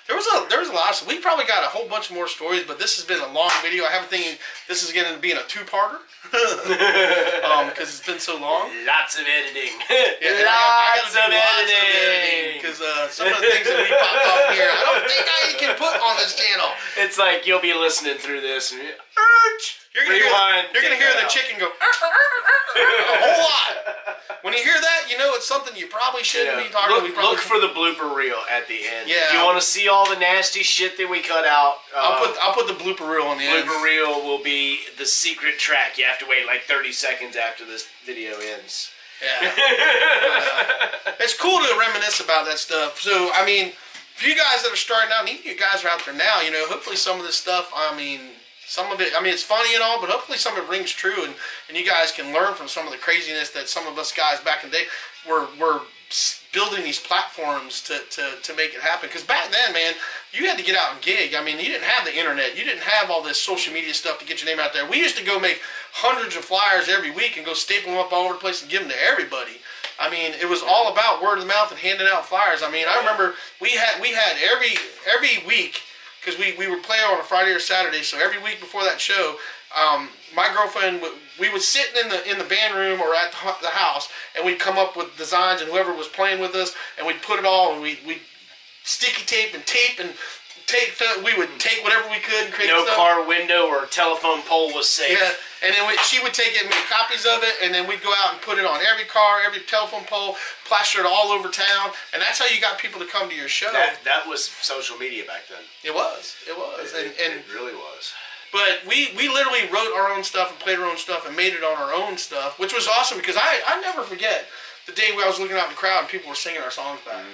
A: there was a lot of. We probably got a whole bunch more stories, but this has been a long video. I have a thinking this is going to be in a 2-parter because it's been so long.
B: Lots of editing.
A: Yeah, lots of editing. Because some of the things that we popped off here, I don't think I can put on this channel.
B: It's like you'll be listening through this and
A: you're gonna hear the chicken go a whole lot. When you hear that, you know it's something you probably shouldn't be talking about.
B: Look for the blooper reel at the end.
A: Yeah.
B: If you want to see all the nasty shit that we cut out,
A: I'll put the blooper reel on the end.
B: Blooper reel will be the secret track. You have to wait like 30 seconds after this video ends.
A: Yeah. It's cool to reminisce about that stuff. So, I mean, for you guys that are starting out, and even you guys are out there now, you know, hopefully some of this stuff, some of it, it's funny and all, but hopefully some of it rings true, and you guys can learn from some of the craziness that some of us guys back in the day were building these platforms to make it happen. Because back then, man, you had to get out and gig. You didn't have the internet. You didn't have all this social media stuff to get your name out there. We used to go make hundreds of flyers every week and go staple them up all over the place and give them to everybody. It was all about word of mouth and handing out flyers. I remember we had every week, because we would play on a Friday or Saturday, so every week before that show, my girlfriend, we would sit in the band room or at the house, and we'd come up with designs, and whoever was playing with us, and we'd put it all, and we'd sticky tape and we would take whatever we could and create
B: No
A: stuff.
B: car window or telephone pole was safe.
A: Yeah, and then she would take it and make copies of it, and then we'd go out and put it on every car, every telephone pole, plaster it all over town, and that's how you got people to come to your show.
B: That was social media back then.
A: It was,
B: It really was.
A: But we literally wrote our own stuff and played our own stuff and made it on our own stuff, which was awesome because I never forget the day where I was looking out in the crowd and people were singing our songs back.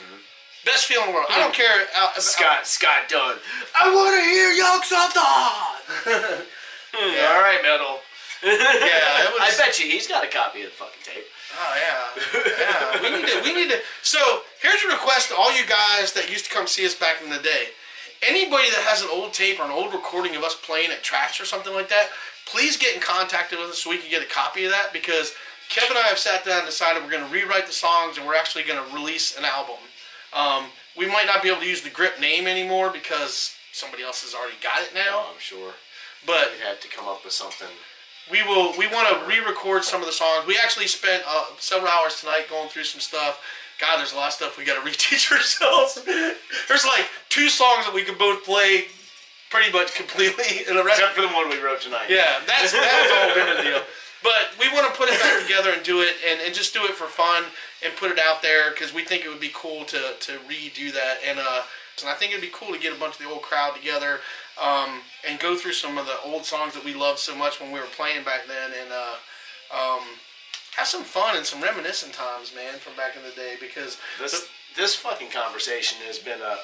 A: Best feeling in the world. I don't care.
B: Scott Dunn. I want to hear Yokes of the Heart.
A: Yeah.
B: All right, metal.
A: Yeah, it was.
B: I bet you he's got a copy of the fucking tape.
A: Oh yeah. We need to. So here's a request to all you guys that used to come see us back in the day. Anybody that has an old tape or an old recording of us playing at tracks or something like that, please get in contact with us so we can get a copy of that, because Kevin and I have sat down and decided we're going to rewrite the songs and we're actually going to release an album. We might not be able to use the Grip name anymore because somebody else has already got it now.
B: Oh, I'm sure.
A: But
B: we have to come up with something.
A: We want to re-record some of the songs. We actually spent several hours tonight going through some stuff. God, there's a lot of stuff we got to reteach ourselves. There's like 2 songs that we could both play pretty much completely. And the rest,
B: except for the one we wrote tonight.
A: Yeah, that was all different deal. But we want to put it back together and do it, and just do it for fun and put it out there because we think it would be cool to redo that. And I think it'd be cool to get a bunch of the old crowd together and go through some of the old songs that we loved so much when we were playing back then, and have some fun and some reminiscent times, man, from back in the day. Because
B: this fucking conversation has been a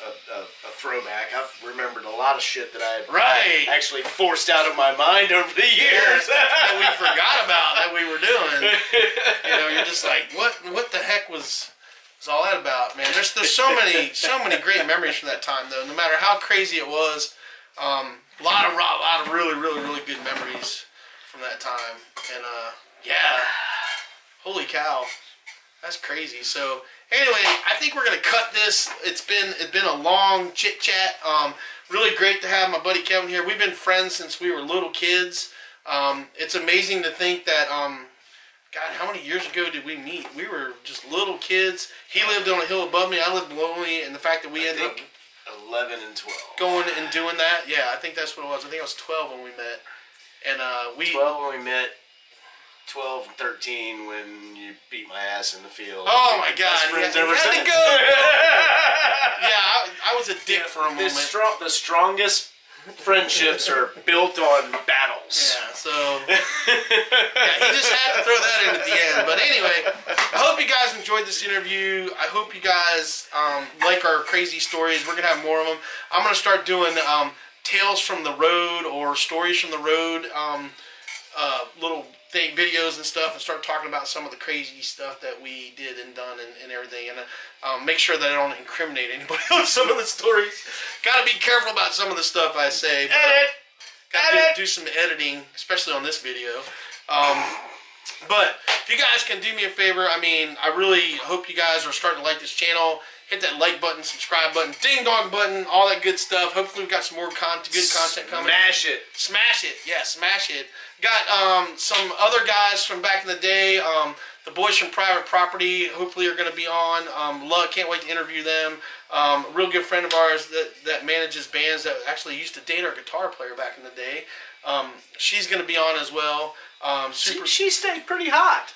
B: throwback. I've remembered a lot of shit that I've actually forced out of my mind over the years
A: that we forgot about that we were doing. You know, you're just like, what the heck was all that about, man? There's so many great memories from that time, though. No matter how crazy it was, a lot of really good memories from that time. And yeah, holy cow, that's crazy. So anyway, I think we're gonna cut this. It's been a long chit chat. Really great to have my buddy Kevin here. We've been friends since we were little kids. It's amazing to think that God, how many years ago did we meet? We were just little kids. He lived on a hill above me. I lived below me, and the fact that we ended up
B: 11 and 12
A: going and doing that, yeah, I think that's what it was. I think I was 12 when we met, and
B: 12 when we met. 12 and 13 when you beat my ass in the field.
A: Oh my God!
B: Friends
A: you
B: ever
A: had
B: since.
A: to go. Yeah, I was a dick for a moment.
B: The strongest friendships are built on battles.
A: Yeah, so yeah, he just had to throw that in at the end. But anyway, I hope you guys enjoyed this interview. I hope you guys like our crazy stories. We're gonna have more of them. I'm gonna start doing tales from the road or stories from the road, little videos and stuff, and start talking about some of the crazy stuff that we did and done and everything, and make sure that I don't incriminate anybody on some of the stories. Gotta be careful about some of the stuff I say. Gotta do some editing, especially on this video. But if you guys can do me a favor, I mean, I really hope you guys are starting to like this channel. Hit that like button, subscribe button, ding dong button, all that good stuff. Hopefully we've got some more good content coming.
B: Smash it.
A: Smash it. Yeah, smash it. Got some other guys from back in the day. The boys from Private Property hopefully are going to be on. Can't wait to interview them. A real good friend of ours that manages bands that actually used to date our guitar player back in the day. She's going to be on as well.
B: She stayed pretty hot.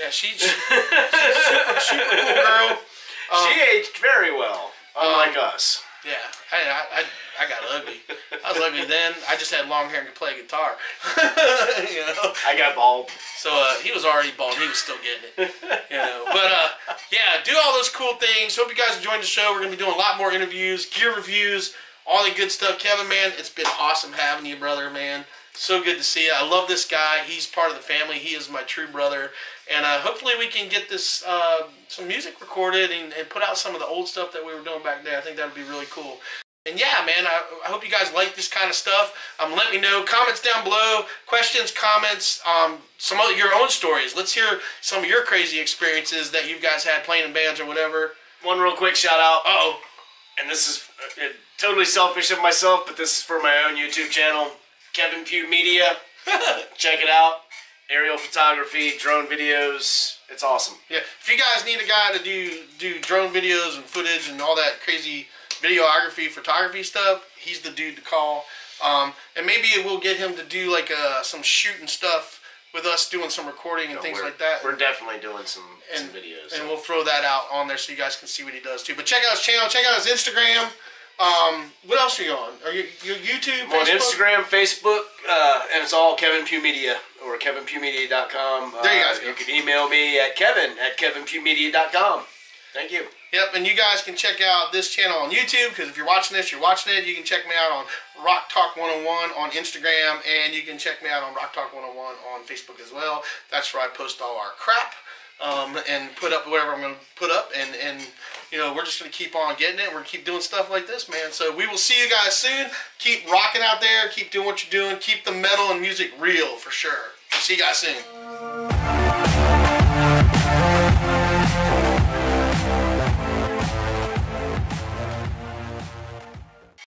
A: Yeah, she's super cool girl.
B: She aged very well, unlike us.
A: Yeah, I got ugly. I was ugly then. I just had long hair and could play guitar. You know?
B: I got bald.
A: So he was already bald. He was still getting it. You know? But yeah, do all those cool things. Hope you guys enjoyed the show. We're gonna be doing a lot more interviews, gear reviews, all the good stuff. Kevin, man, it's been awesome having you, brother, man. So good to see you. I love this guy. He's part of the family. He is my true brother. And hopefully we can get this some music recorded and put out some of the old stuff that we were doing back there. I think that would be really cool. And yeah, man, I hope you guys like this kind of stuff. Let me know. Comments down below. Questions, comments, some of your own stories. Let's hear some of your crazy experiences that you guys had playing in bands or whatever.
B: One real quick shout out. And this is totally selfish of myself, but this is for my own YouTube channel. Kevin Pugh Media. Check it out. Aerial photography, drone videos. It's awesome.
A: Yeah. If you guys need a guy to do drone videos and footage and all that crazy videography, photography stuff, he's the dude to call. And maybe we'll get him to do like some shooting stuff with us doing some recording and things like that.
B: We're definitely doing some videos.
A: And we'll throw that out on there so you guys can see what he does too. But check out his channel, check out his Instagram. What else are you on? Are you YouTube,
B: I'm on Instagram, Facebook, and it's all Kevin Pugh Media or kevinpughmedia.com.
A: There you guys go.
B: You can email me at kevin@kevinpughmedia.com. Thank you.
A: Yep, and you guys can check out this channel on YouTube, because if you're watching this, you're watching it. You can check me out on Rock Talk 101 on Instagram, and you can check me out on Rock Talk 101 on Facebook as well. That's where I post all our crap and put up whatever I'm going to put up, and you know, we're just going to keep on getting it. We're going to keep doing stuff like this, man. So we will see you guys soon. Keep rocking out there. Keep doing what you're doing. Keep the metal and music real, for sure. See you guys soon.